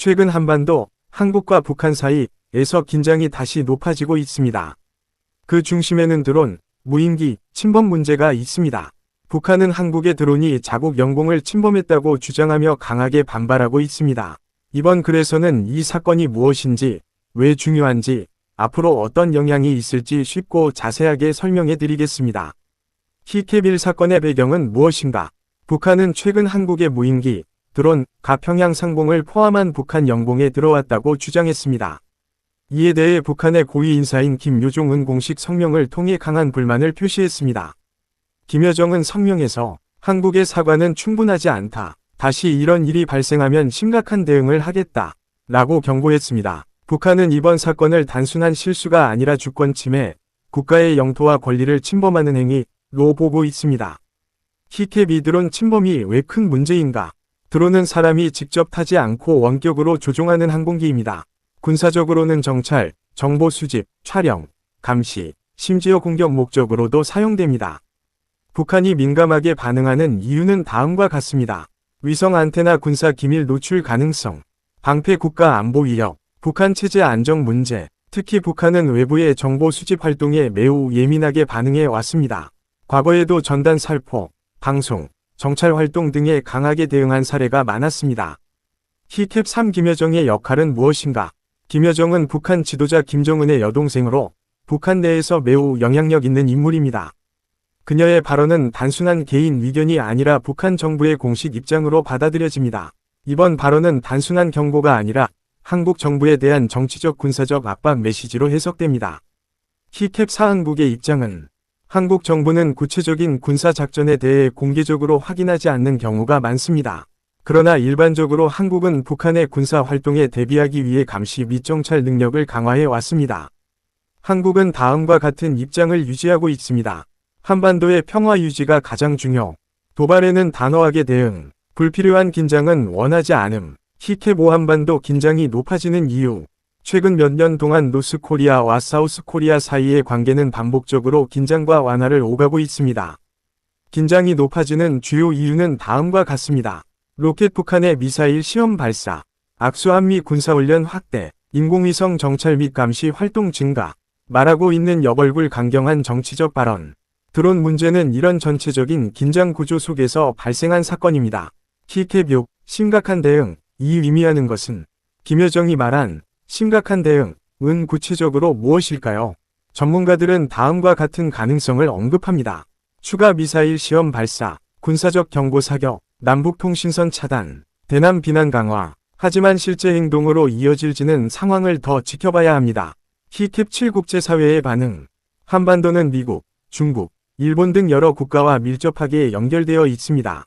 최근 한반도, 한국과 북한 사이에서 긴장이 다시 높아지고 있습니다. 그 중심에는 드론, 무인기, 침범 문제가 있습니다. 북한은 한국의 드론이 자국 영공을 침범했다고 주장하며 강하게 반발하고 있습니다. 이번 글에서는 이 사건이 무엇인지, 왜 중요한지, 앞으로 어떤 영향이 있을지 쉽고 자세하게 설명해 드리겠습니다. 히캡1 사건의 배경은 무엇인가? 북한은 최근 한국의 무인기, 드론, 가평양 상공을 포함한 북한 영공에 들어왔다고 주장했습니다. 이에 대해 북한의 고위 인사인 김요종은 공식 성명을 통해 강한 불만을 표시했습니다. 김여정은 성명에서 한국의 사과는 충분하지 않다. 다시 이런 일이 발생하면 심각한 대응을 하겠다. 라고 경고했습니다. 북한은 이번 사건을 단순한 실수가 아니라 주권 침해, 국가의 영토와 권리를 침범하는 행위로 보고 있습니다. 히캡2 드론 침범이 왜 큰 문제인가? 드론은 사람이 직접 타지 않고 원격으로 조종하는 항공기입니다. 군사적으로는 정찰, 정보 수집, 촬영, 감시, 심지어 공격 목적으로도 사용됩니다. 북한이 민감하게 반응하는 이유는 다음과 같습니다. 위성 안테나 군사 기밀 노출 가능성, 방패 국가 안보 위협, 북한 체제 안정 문제, 특히 북한은 외부의 정보 수집 활동에 매우 예민하게 반응해 왔습니다. 과거에도 전단 살포, 방송, 정찰 활동 등에 강하게 대응한 사례가 많았습니다. 히캡3 김여정의 역할은 무엇인가? 김여정은 북한 지도자 김정은의 여동생으로 북한 내에서 매우 영향력 있는 인물입니다. 그녀의 발언은 단순한 개인 의견이 아니라 북한 정부의 공식 입장으로 받아들여집니다. 이번 발언은 단순한 경고가 아니라 한국 정부에 대한 정치적 군사적 압박 메시지로 해석됩니다. 히캡4 한국의 입장은 한국 정부는 구체적인 군사작전에 대해 공개적으로 확인하지 않는 경우가 많습니다. 그러나 일반적으로 한국은 북한의 군사활동에 대비하기 위해 감시 및 정찰 능력을 강화해 왔습니다. 한국은 다음과 같은 입장을 유지하고 있습니다. 한반도의 평화 유지가 가장 중요. 도발에는 단호하게 대응, 불필요한 긴장은 원하지 않음. 히캡5 한반도 긴장이 높아지는 이유. 최근 몇 년 동안 노스코리아와 사우스코리아 사이의 관계는 반복적으로 긴장과 완화를 오가고 있습니다. 긴장이 높아지는 주요 이유는 다음과 같습니다. 로켓 북한의 미사일 시험 발사, 악수한미 군사훈련 확대, 인공위성 정찰 및 감시 활동 증가, 말하고 있는 옆얼굴 강경한 정치적 발언. 드론 문제는 이런 전체적인 긴장 구조 속에서 발생한 사건입니다. 히캡6, 심각한 대응. 이 의미하는 것은 김여정이 말한 심각한 대응은 구체적으로 무엇일까요? 전문가들은 다음과 같은 가능성을 언급합니다. 추가 미사일 시험 발사, 군사적 경보 사격, 남북통신선 차단, 대남 비난 강화. 하지만 실제 행동으로 이어질지는 상황을 더 지켜봐야 합니다. 히캡7 국제사회의 반응. 한반도는 미국, 중국, 일본 등 여러 국가와 밀접하게 연결되어 있습니다.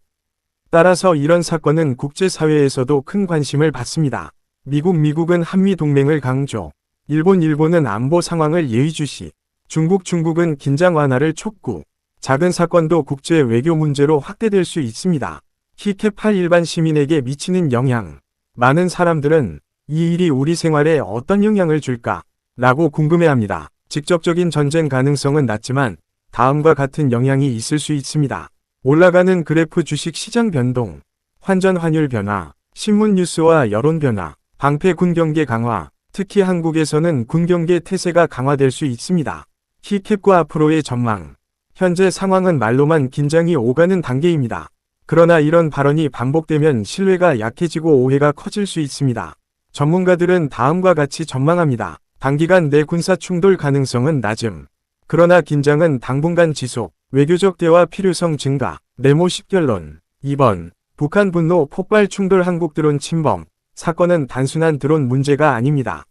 따라서 이런 사건은 국제사회에서도 큰 관심을 받습니다. 미국은 한미동맹을 강조, 일본은 안보 상황을 예의주시, 중국은 긴장 완화를 촉구, 작은 사건도 국제 외교 문제로 확대될 수 있습니다. 히캡8 일반 시민에게 미치는 영향. 많은 사람들은 이 일이 우리 생활에 어떤 영향을 줄까? 라고 궁금해합니다. 직접적인 전쟁 가능성은 낮지만 다음과 같은 영향이 있을 수 있습니다. 올라가는 그래프 주식 시장 변동, 환전 환율 변화, 신문 뉴스와 여론 변화, 방패 군경계 강화, 특히 한국에서는 군경계 태세가 강화될 수 있습니다. 히캡과 앞으로의 전망. 현재 상황은 말로만 긴장이 오가는 단계입니다. 그러나 이런 발언이 반복되면 신뢰가 약해지고 오해가 커질 수 있습니다. 전문가들은 다음과 같이 전망합니다. 단기간 내 군사 충돌 가능성은 낮음. 그러나 긴장은 당분간 지속. 외교적 대화 필요성 증가, 네모 10결론. 2번, 북한 분노 폭발 충돌 한국 드론 침범. 사건은 단순한 드론 문제가 아닙니다.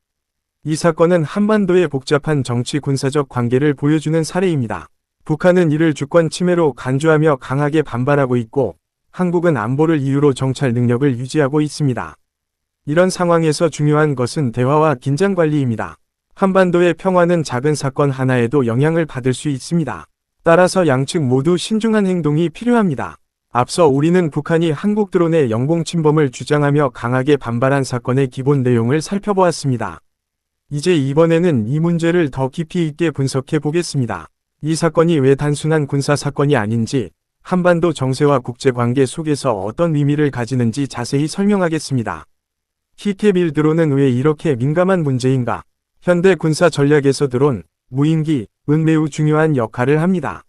이 사건은 한반도의 복잡한 정치 군사적 관계를 보여주는 사례입니다. 북한은 이를 주권 침해로 간주하며 강하게 반발하고 있고, 한국은 안보를 이유로 정찰 능력을 유지하고 있습니다. 이런 상황에서 중요한 것은 대화와 긴장 관리입니다. 한반도의 평화는 작은 사건 하나에도 영향을 받을 수 있습니다. 따라서 양측 모두 신중한 행동이 필요합니다. 앞서 우리는 북한이 한국 드론의 영공 침범을 주장하며 강하게 반발한 사건의 기본 내용을 살펴보았습니다. 이제 이번에는 이 문제를 더 깊이 있게 분석해 보겠습니다. 이 사건이 왜 단순한 군사 사건이 아닌지, 한반도 정세와 국제관계 속에서 어떤 의미를 가지는지 자세히 설명하겠습니다. 키캡1 드론은 왜 이렇게 민감한 문제인가? 현대 군사 전략에서 드론, 무인기은 매우 중요한 역할을 합니다.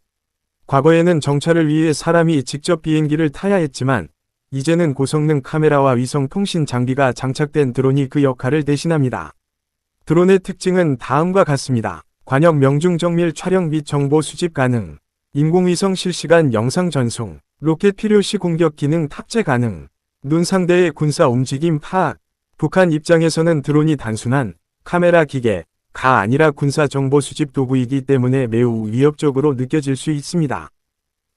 과거에는 정찰을 위해 사람이 직접 비행기를 타야 했지만 이제는 고성능 카메라와 위성 통신 장비가 장착된 드론이 그 역할을 대신합니다. 드론의 특징은 다음과 같습니다. 관역 명중 정밀 촬영 및 정보 수집 가능, 인공위성 실시간 영상 전송, 로켓 필요시 공격 기능 탑재 가능, 눈 상대의 군사 움직임 파악. 북한 입장에서는 드론이 단순한 카메라 기계가 아니라 군사 정보 수집 도구이기 때문에 매우 위협적으로 느껴질 수 있습니다.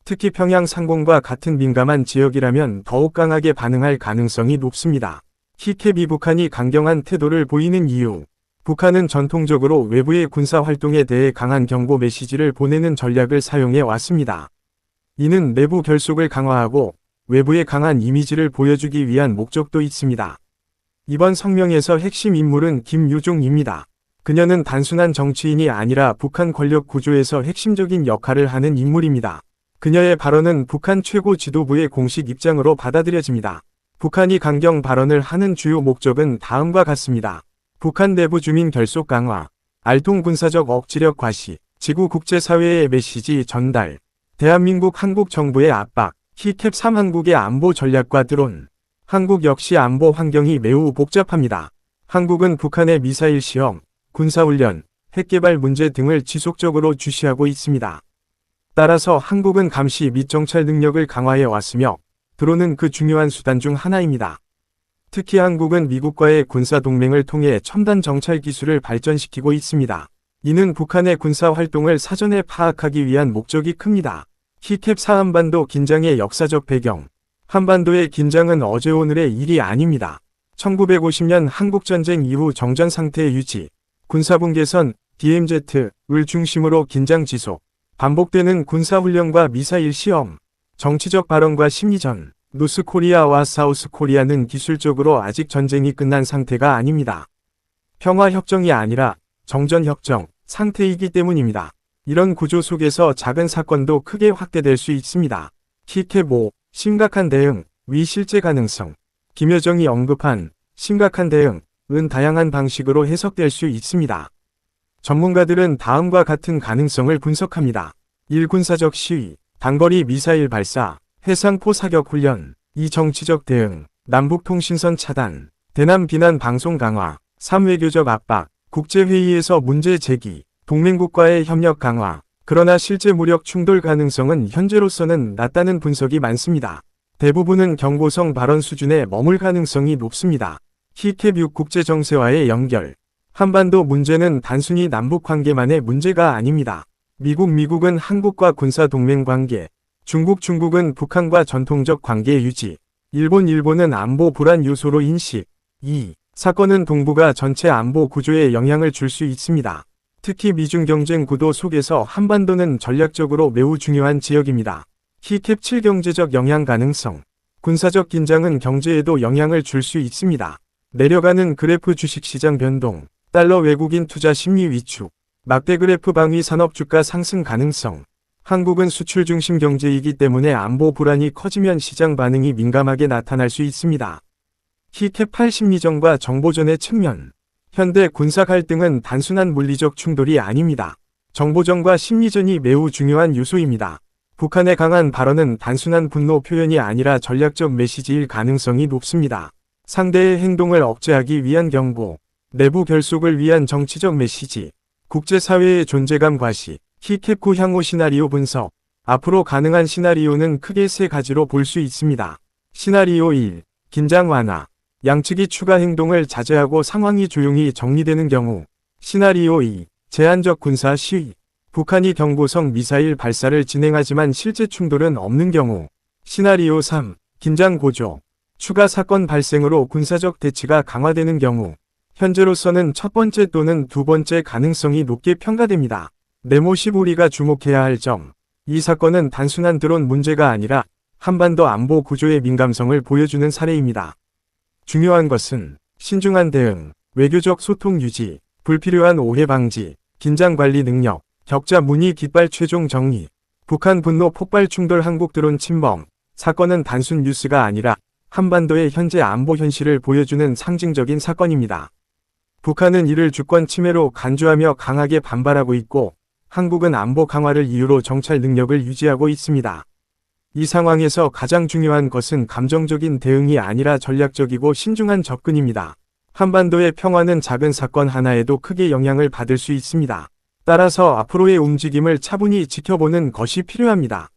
특히 평양 상공과 같은 민감한 지역이라면 더욱 강하게 반응할 가능성이 높습니다. 키캡이 북한이 강경한 태도를 보이는 이유. 북한은 전통적으로 외부의 군사 활동에 대해 강한 경고 메시지를 보내는 전략을 사용해 왔습니다. 이는 내부 결속을 강화하고 외부에 강한 이미지를 보여주기 위한 목적도 있습니다. 이번 성명에서 핵심 인물은 김유종입니다. 그녀는 단순한 정치인이 아니라 북한 권력 구조에서 핵심적인 역할을 하는 인물입니다. 그녀의 발언은 북한 최고 지도부의 공식 입장으로 받아들여집니다. 북한이 강경 발언을 하는 주요 목적은 다음과 같습니다. 북한 내부 주민 결속 강화, 알통 군사적 억지력 과시, 지구 국제사회의 메시지 전달, 대한민국 한국 정부의 압박, 키캡3 한국의 안보 전략과 드론. 한국 역시 안보 환경이 매우 복잡합니다. 한국은 북한의 미사일 시험, 군사훈련, 핵개발 문제 등을 지속적으로 주시하고 있습니다. 따라서 한국은 감시 및 정찰 능력을 강화해 왔으며 드론은 그 중요한 수단 중 하나입니다. 특히 한국은 미국과의 군사동맹을 통해 첨단 정찰 기술을 발전시키고 있습니다. 이는 북한의 군사 활동을 사전에 파악하기 위한 목적이 큽니다. 키캡4 한반도 긴장의 역사적 배경. 한반도의 긴장은 어제 오늘의 일이 아닙니다. 1950년 한국전쟁 이후 정전 상태 유지, 군사분 개선, DMZ를 중심으로 긴장 지속, 반복되는 군사훈련과 미사일 시험, 정치적 발언과 심리전, 노스코리아와 사우스코리아는 기술적으로 아직 전쟁이 끝난 상태가 아닙니다. 평화협정이 아니라 정전협정 상태이기 때문입니다. 이런 구조 속에서 작은 사건도 크게 확대될 수 있습니다. 키캡5 심각한 대응, 위 실제 가능성. 김여정이 언급한 심각한 대응은 다양한 방식으로 해석될 수 있습니다. 전문가들은 다음과 같은 가능성을 분석합니다. 1. 군사적 시위, 단거리 미사일 발사, 해상포 사격 훈련. 2. 정치적 대응, 남북통신선 차단, 대남 비난 방송 강화. 3. 외교적 압박, 국제회의에서 문제 제기, 동맹국과의 협력 강화. 그러나 실제 무력 충돌 가능성은 현재로서는 낮다는 분석이 많습니다. 대부분은 경고성 발언 수준에 머물 가능성이 높습니다. 키캡6 국제정세와의 연결. 한반도 문제는 단순히 남북 관계만의 문제가 아닙니다. 미국은 한국과 군사동맹 관계, 중국은 북한과 전통적 관계 유지, 일본은 안보 불안 요소로 인식. 2. 사건은 동북아 전체 안보 구조에 영향을 줄 수 있습니다. 특히 미중 경쟁 구도 속에서 한반도는 전략적으로 매우 중요한 지역입니다. 키캡7 경제적 영향 가능성. 군사적 긴장은 경제에도 영향을 줄 수 있습니다. 내려가는 그래프 주식시장 변동, 달러 외국인 투자 심리 위축, 막대 그래프 방위 산업 주가 상승 가능성. 한국은 수출 중심 경제이기 때문에 안보 불안이 커지면 시장 반응이 민감하게 나타날 수 있습니다. 키캡8 심리전과 정보전의 측면. 현대 군사 갈등은 단순한 물리적 충돌이 아닙니다. 정보전과 심리전이 매우 중요한 요소입니다. 북한의 강한 발언은 단순한 분노 표현이 아니라 전략적 메시지일 가능성이 높습니다. 상대의 행동을 억제하기 위한 경고, 내부 결속을 위한 정치적 메시지, 국제사회의 존재감 과시, 키캡9 향후 시나리오 분석. 앞으로 가능한 시나리오는 크게 세 가지로 볼 수 있습니다. 시나리오 1. 긴장 완화. 양측이 추가 행동을 자제하고 상황이 조용히 정리되는 경우. 시나리오 2. 제한적 군사 시위. 북한이 경고성 미사일 발사를 진행하지만 실제 충돌은 없는 경우. 시나리오 3. 긴장 고조. 추가 사건 발생으로 군사적 대치가 강화되는 경우. 현재로서는 첫 번째 또는 두 번째 가능성이 높게 평가됩니다. 네모10 우리가 주목해야 할 점. 이 사건은 단순한 드론 문제가 아니라 한반도 안보 구조의 민감성을 보여주는 사례입니다. 중요한 것은 신중한 대응, 외교적 소통 유지, 불필요한 오해 방지, 긴장 관리 능력, 격자 문의 깃발 최종 정리, 북한 분노 폭발 충돌 한국 드론 침범. 사건은 단순 뉴스가 아니라 한반도의 현재 안보 현실을 보여주는 상징적인 사건입니다. 북한은 이를 주권 침해로 간주하며 강하게 반발하고 있고, 한국은 안보 강화를 이유로 정찰 능력을 유지하고 있습니다. 이 상황에서 가장 중요한 것은 감정적인 대응이 아니라 전략적이고 신중한 접근입니다. 한반도의 평화는 작은 사건 하나에도 크게 영향을 받을 수 있습니다. 따라서 앞으로의 움직임을 차분히 지켜보는 것이 필요합니다.